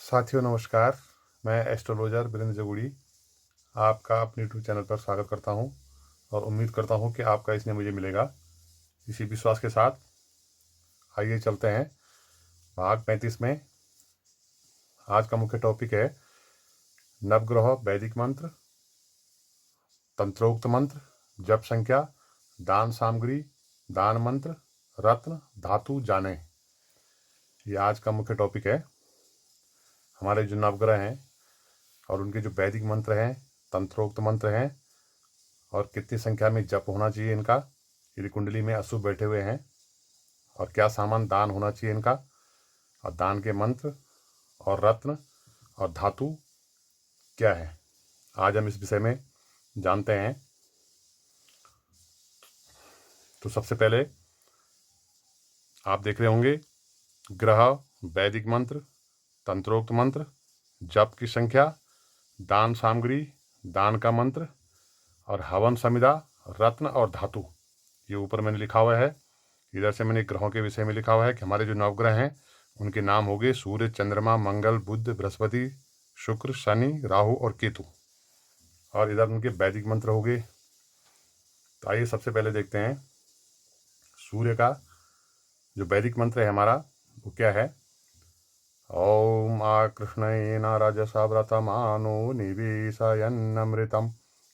साथियों नमस्कार। मैं एस्ट्रोलॉजर वीरेंद्र जगुड़ी आपका अपने यूट्यूब चैनल पर स्वागत करता हूं और उम्मीद करता हूं कि आपका इसमें मुझे मिलेगा। इसी विश्वास के साथ आइए चलते हैं भाग 35 में। आज का मुख्य टॉपिक है नवग्रह वैदिक मंत्र, तंत्रोक्त मंत्र, जप संख्या, दान सामग्री, दान मंत्र, रत्न, धातु जाने। ये आज का मुख्य टॉपिक है। हमारे जो नवग्रह हैं और उनके जो वैदिक मंत्र हैं, तंत्रोक्त मंत्र हैं और कितनी संख्या में जप होना चाहिए इनका, यदि कुंडली में अशुभ बैठे हुए हैं, और क्या सामान दान होना चाहिए इनका, और दान के मंत्र और रत्न और धातु क्या है, आज हम इस विषय में जानते हैं। तो सबसे पहले आप देख रहे होंगे ग्रह, वैदिक मंत्र, तंत्रोक्त मंत्र, जप की संख्या, दान सामग्री, दान का मंत्र और हवन समिधा, रत्न और धातु। ये ऊपर मैंने लिखा हुआ है। इधर से मैंने ग्रहों के विषय में लिखा हुआ है कि हमारे जो नवग्रह हैं उनके नाम हो गए सूर्य, चंद्रमा, मंगल, बुध, बृहस्पति, शुक्र, शनि, राहु और केतु। और इधर उनके वैदिक मंत्र हो गए। तो आइए सबसे पहले देखते हैं सूर्य का जो वैदिक मंत्र है हमारा, वो क्या है। ओम आकृष्णेन रजसा व्रतमानो निवेशयन्नमृतं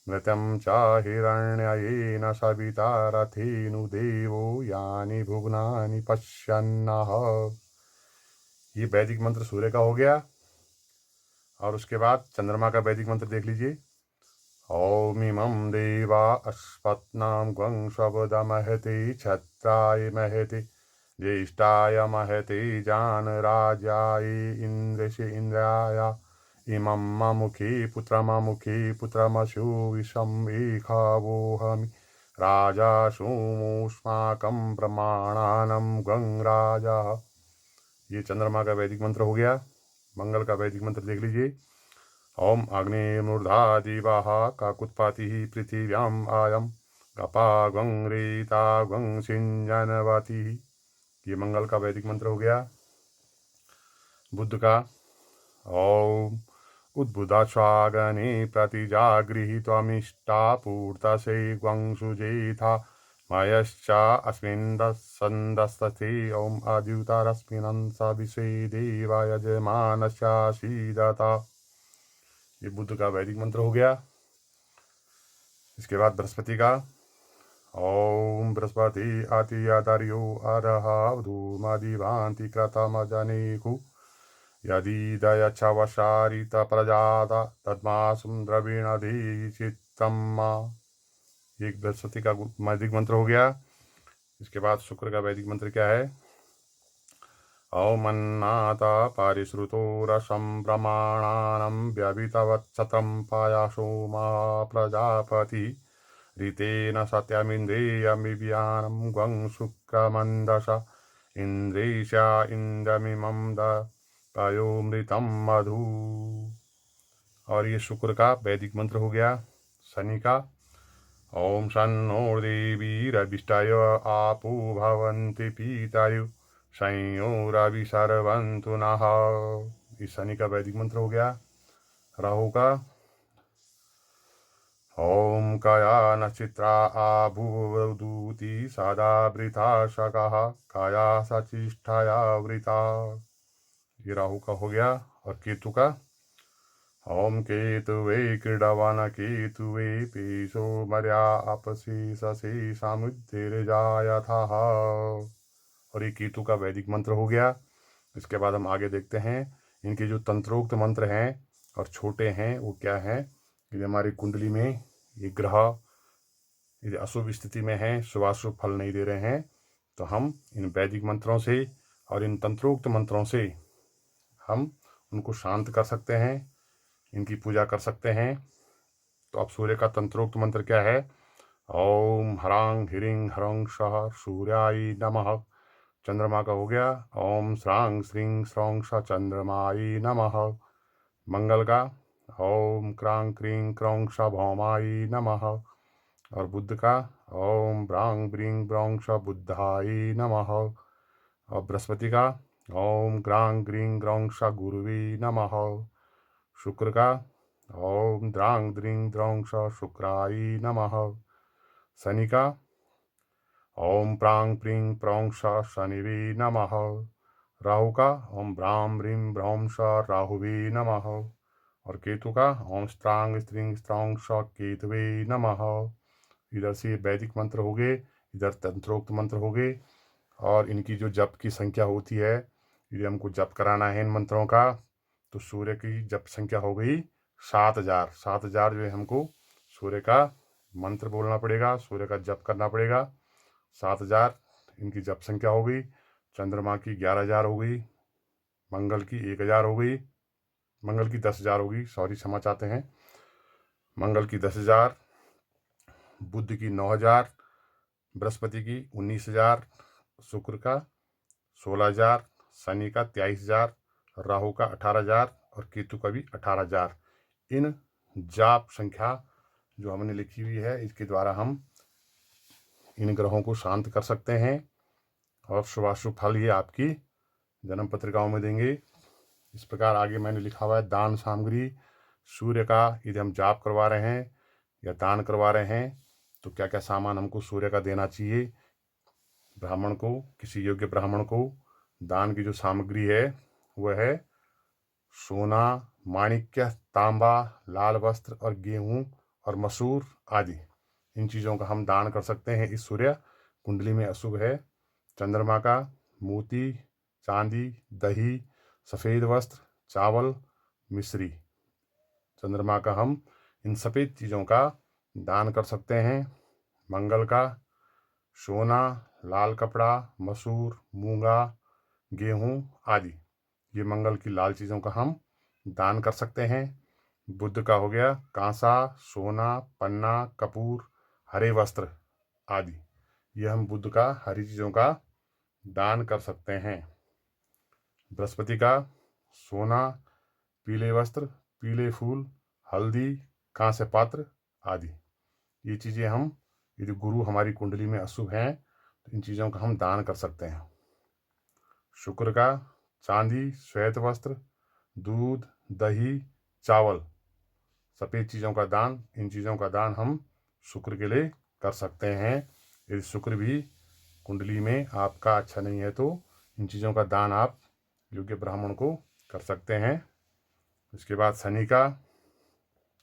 मृतं च हिरण्ययेन सविता रथेनु देवो यानि भुवनानि पश्यन्नः। ये वैदिक मंत्र सूर्य का हो गया। और उसके बाद चंद्रमा का वैदिक मंत्र देख लीजिए। ओम इमं देवा अस्पत्नाम ग्वं शब्दमहते छत्राय महते ज्येष्ठाय महते जानराजाय इंद्रस्य इंद्राय इमं ममुखे पुत्रमशु विषमेखावोहमि राजा सोमोष्माकं प्रमाणानं ग्वं राजा। ये चंद्रमा का वैदिक मंत्र हो गया। मंगल का वैदिक मंत्र देख लीजिए। ओम अग्निर्मूर्धा दिवाः काकुत्पातिः पृथिव्याम् आयं गपा ग्वं रेता ग्वं सिंजनवतिः। ये मंगल का वैदिक मंत्र हो गया। बुध का ओम उद्बुधाश्वागने प्रतिजागृहीत्वमिष्टा पूर्तसे ग्वं सुजेथा मयश्च अस्मिन् दस्सन्दस्तथे ओम अद्युतारस्मिन्नंस विश्वे देवा यजमानस्यासीदता। ये बुध का वैदिक मंत्र हो गया। इसके बाद बृहस्पति का ओम बृहस्पति अतियतर्यो अरहधूमदिभान्ति कृतमजनेकु यदि दयच्छवशारित प्रजात तद्मासुं द्रविणधि चित्तम्। ये बृहस्पति का वैदिक मंत्र हो गया। इसके बाद शुक्र का वैदिक मंत्र क्या है। ओमन्नाथ परिश्रुतो रसं प्रमाणानं व्यभितवत्सतं पायासो मा प्रजापति ऋतेन सत्यमिन्द्रियमिव्यानं ग्वं शुक्रमन्दश इन्द्रेशा इन्द्रमिमं दयोमृतं मधु। और ये शुक्र का वैदिक मंत्र हो गया। शनि का ओम शन्नो देवीरभिष्टय आपो भवन्ति पीतयो संयोरभिसर्वन्तु नः। इस शनि का वैदिक मंत्र हो गया। राहु का ओम कया नक्षत्रा आभुवदूति सदा वृथा शकः कया सचिष्ठया वृता। ये राहु का हो गया। और केतु का ओम केतुवे क्रीडवन केतुवे पीशो मर्या अपसी ससी समुद्धिर्जायथः। और ये केतु का वैदिक मंत्र हो गया। इसके बाद हम आगे देखते हैं इनके जो तंत्रोक्त मंत्र हैं और छोटे हैं वो क्या हैं। यदि हमारी कुंडली में ये ग्रह यदि अशुभ स्थिति में हैं, शुभाशुभ फल नहीं दे रहे हैं, तो हम इन वैदिक मंत्रों से और इन तंत्रोक्त मंत्रों से हम उनको शांत कर सकते हैं, इनकी पूजा कर सकते हैं। तो अब सूर्य का तंत्रोक्त मंत्र क्या है। ओम ह्रांग ह्रीं ह्रौं सः सूर्याय नमः। चंद्रमा का हो गया ओम श्रांग श्रीं श्रौं स चंद्रमाय नमः। मंगल का ओम क्रांग क्रीं क्रौं स भौमाय नमः। और बुध का ओम ब्रांग ब्रीं ब्रौं स बुद्धाय नमः। और बृहस्पति का ओम ग्रां ग्रीं ग्रौं श गुरुवे नमः। शुक्र का ओम द्रांग द्रीं द्रौं श शुक्राय नमः। शनि का ओम प्रांग प्रीं प्रौं श शनिवे नमः। राहु का ओम ब्रां ब्रीं ब्रौं श राहुवे नमः। और केतु का ओम स्त्रांग स्त्रीं स्त्रौं श केतवे नमः। इधर से वैदिक मंत्र हो गए, इधर तंत्रोक्त मंत्र हो गए, और इनकी जो जप की संख्या होती है, यदि हमको जप कराना है इन मंत्रों का, तो सूर्य की जप संख्या हो गई 7,000। 7,000 जो है हमको सूर्य का मंत्र बोलना पड़ेगा, सूर्य का जप करना पड़ेगा। 7,000 इनकी जप संख्या हो गई। चंद्रमा की 11,000 हो गई। मंगल की 1,000 हो गई। मंगल की 10,000 हो गई, सॉरी क्षमा चाहते हैं। मंगल की 10,000, बुध की 9,000, बृहस्पति की 19,000, शुक्र का 16,000, शनि का 23,000, राहु का 18,000 और केतु का भी 18,000। इन जाप संख्या जो हमने लिखी हुई है, इसके द्वारा हम इन ग्रहों को शांत कर सकते हैं और शुभाशुभ फल ये आपकी जन्म पत्रिकाओं में देंगे। इस प्रकार आगे मैंने लिखा हुआ है दान सामग्री। सूर्य का यदि हम जाप करवा रहे हैं या दान करवा रहे हैं तो क्या क्या सामान हमको सूर्य का देना चाहिए। ब्राह्मण को, किसी योग्य ब्राह्मण को दान की जो सामग्री है वह है सोना, माणिक्य, तांबा, लाल वस्त्र और गेहूं और मसूर आदि। इन चीज़ों का हम दान कर सकते हैं। इस सूर्य कुंडली में अशुभ है। चंद्रमा का मोती, चांदी, दही, सफ़ेद वस्त्र, चावल, मिश्री। चंद्रमा का हम इन सफ़ेद चीज़ों का दान कर सकते हैं। मंगल का सोना, लाल कपड़ा, मसूर, मूंगा, गेहूं आदि, ये मंगल की लाल चीज़ों का हम दान कर सकते हैं। बुध का हो गया कांसा, सोना, पन्ना, कपूर, हरे वस्त्र आदि, ये हम बुध का हरी चीज़ों का दान कर सकते हैं। बृहस्पति का सोना, पीले वस्त्र, पीले फूल, हल्दी, कांस्य पात्र आदि, ये चीज़ें हम, यदि गुरु हमारी कुंडली में अशुभ हैं तो इन चीज़ों का हम दान कर सकते हैं। शुक्र का चांदी, श्वेत वस्त्र, दूध, दही, चावल, सफ़ेद चीज़ों का दान, इन चीज़ों का दान हम शुक्र के लिए कर सकते हैं। यदि शुक्र भी कुंडली में आपका अच्छा नहीं है तो इन चीज़ों का दान आप योग्य ब्राह्मण को कर सकते हैं। इसके बाद शनि का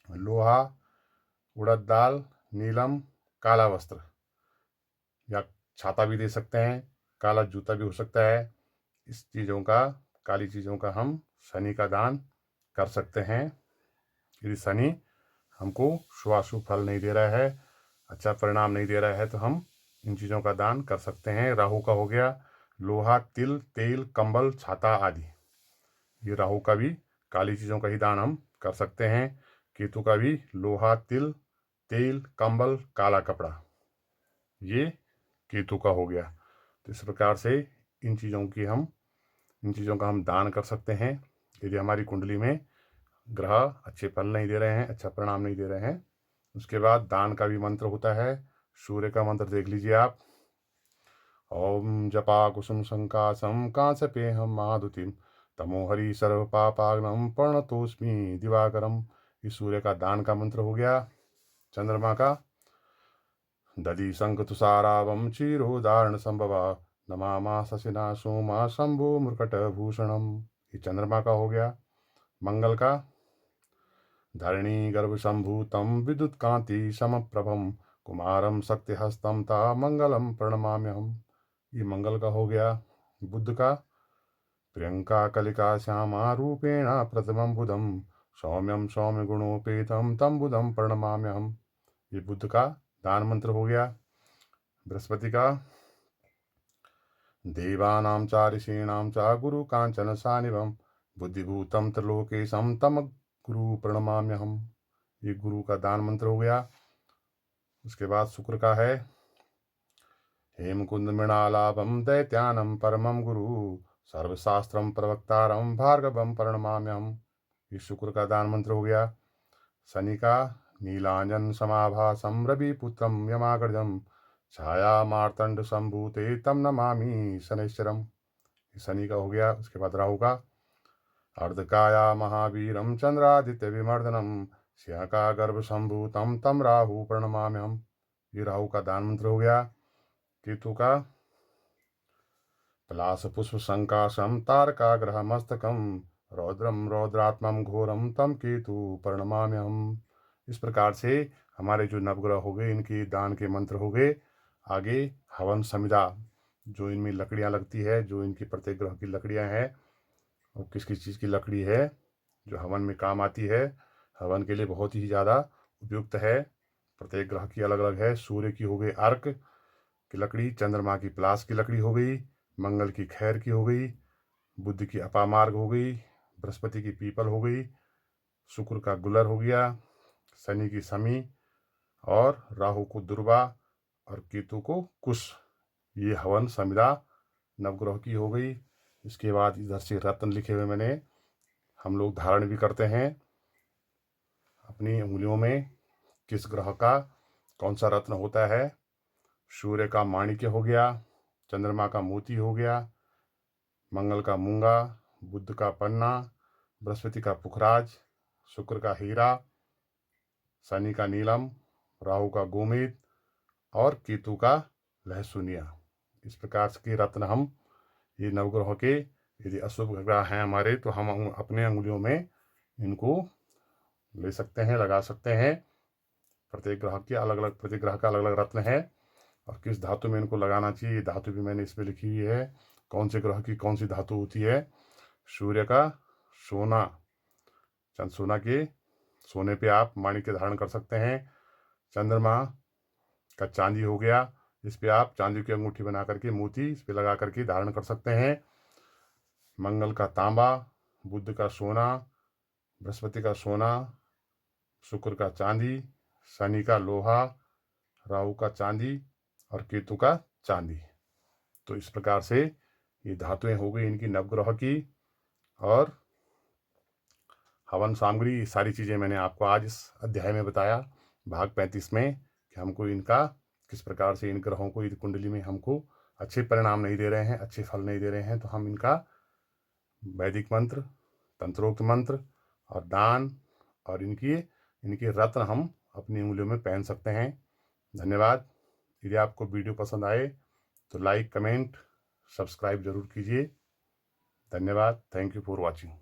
लोहा, उड़द दाल, नीलम, काला वस्त्र या छाता भी दे सकते हैं, काला जूता भी हो सकता है। इस चीज़ों का, काली चीज़ों का हम शनि का दान कर सकते हैं। यदि शनि हमको शुभाशुभ फल नहीं दे रहा है, अच्छा परिणाम नहीं दे रहा है, तो हम इन चीज़ों का दान कर सकते हैं। राहु का हो गया लोहा, तिल, तेल, कंबल, छाता आदि, ये राहु का भी काली चीज़ों का ही दान हम कर सकते हैं। केतु का भी लोहा, तिल, तेल, कंबल, काला कपड़ा, ये केतु का हो गया। तो इस प्रकार से इन चीज़ों का हम दान कर सकते हैं। यदि हमारी कुंडली में ग्रह अच्छे फल नहीं दे रहे हैं, अच्छा परिणाम नहीं दे रहे हैं। उसके बाद दान का भी मंत्र होता है। सूर्य का मंत्र देख लीजिए आप। ओम जपा कुसुम संकासम कांसपेहम महादुतिम तमोहरि सर्व पापाग्नम पर्णतोस्मि दिवाकरम, ये सूर्य का दान का मंत्र हो गया। चंद्रमा का दधि शंख तुषारावम क्षीरोदाहरण संभवा नमामा शशिना सोमा शंभो मृकट भूषणम, ये चंद्रमा का हो गया। मंगल का धरणी गर्भ संभूतम विद्युत कांति समप्रभम कुमारम शक्तिहस्तं ता मंगलम प्रणमाम्यहम, ये मंगल का हो गया। बुध का प्रियंका कलिका श्यामा रूपेण प्रथमं बुधम सौम्यम सौम्य गुणोपेतम तम बुधम प्रणमाम्यहम, ये बुध का दान मंत्र हो गया। बृहस्पति का देवानां च ऋषीणां च गुरु कांचन सानिभम बुद्धिभूतम त्रिलोकेशम तम गुरु प्रणमाम्यहम, ये गुरु का दान मंत्र हो गया। उसके बाद शुक्र का है हेमकुंद मृणालाभम दैत्यानम परमम गुरु सर्वशास्त्रम प्रवक्तारम भार्गवम प्रणमाम्यहम, ये शुक्र का दान मंत्र हो गया। शनि का नीलांजन समाभासम रविपुत्रम यमाग्रजम छाया मार्तंड संभूते तम नमामि शनैश्चरम, शनि का हो गया। उसके बाद राहु का अर्धकाया महावीरम चंद्रादित्य विमर्दनम श्याका गर्भ संभूतम तम राहु प्रणमाम्यहम। ये राहु का दान मंत्र हो गया। केतु का पलाश पुष्प संकाशम तारका ग्रह मस्तकम रौद्रम रौद्रात्मम घोरम तम केतु प्रणमाम्यहम। इस प्रकार से हमारे जो नवग्रह हो गए इनके दान के मंत्र हो गए। आगे हवन समिधा, जो इनमें लकड़ियाँ लगती है, जो इनकी प्रत्येक ग्रह की लकड़ियाँ हैं और किस किस चीज़ की लकड़ी है जो हवन में काम आती है, हवन के लिए बहुत ही ज़्यादा उपयुक्त है। प्रत्येक ग्रह की अलग अलग है। सूर्य की हो गई अर्क की लकड़ी, चंद्रमा की पलाश की लकड़ी हो गई, मंगल की खैर की हो गई, बुध की अपामार्ग हो गई, बृहस्पति की पीपल हो गई, शुक्र का गुलर हो गया, शनि की समी और राहु को दुर्वा और केतु को कुश। ये हवन समिधा नवग्रह की हो गई। इसके बाद इधर से रत्न लिखे हुए मैंने, हम लोग धारण भी करते हैं अपनी उंगलियों में। किस ग्रह का कौन सा रत्न होता है? सूर्य का माणिक्य हो गया, चंद्रमा का मोती हो गया, मंगल का मूंगा, बुध का पन्ना, बृहस्पति का पुखराज, शुक्र का हीरा, शनि का नीलम, राहु का गोमेद और केतु का लहसुनिया। इस प्रकार के रत्न हम ये नवग्रहों के यदि अशुभ ग्रह हैं हमारे तो हम अपने अंगुलियों में इनको ले सकते हैं, लगा सकते हैं। प्रत्येक ग्रह का अलग अलग रत्न है और किस धातु में इनको लगाना चाहिए ये धातु भी मैंने इसमें लिखी हुई है। कौन से ग्रह की कौन सी धातु होती है? सूर्य का सोना, सोने पे आप माणिक्य धारण कर सकते हैं। चंद्रमा का चांदी हो गया, इस पे आप चांदी की अंगूठी बना करके मोती इस पे लगा करके धारण कर सकते हैं। मंगल का तांबा, बुध का सोना, बृहस्पति का सोना, शुक्र का चांदी, शनि का लोहा, राहु का चांदी और केतु का चांदी। तो इस प्रकार से ये धातुएं हो गई इनकी नवग्रह की। और हवन सामग्री सारी चीज़ें मैंने आपको आज इस अध्याय में बताया, भाग 35 में, कि हमको इनका किस प्रकार से इन ग्रहों को यदि कुंडली में हमको अच्छे परिणाम नहीं दे रहे हैं, अच्छे फल नहीं दे रहे हैं, तो हम इनका वैदिक मंत्र, तंत्रोक्त मंत्र और दान और इनके रत्न हम अपनी उंगलियों में पहन सकते हैं। धन्यवाद। यदि आपको वीडियो पसंद आए तो लाइक, कमेंट, सब्सक्राइब जरूर कीजिए। धन्यवाद। Thank you for watching.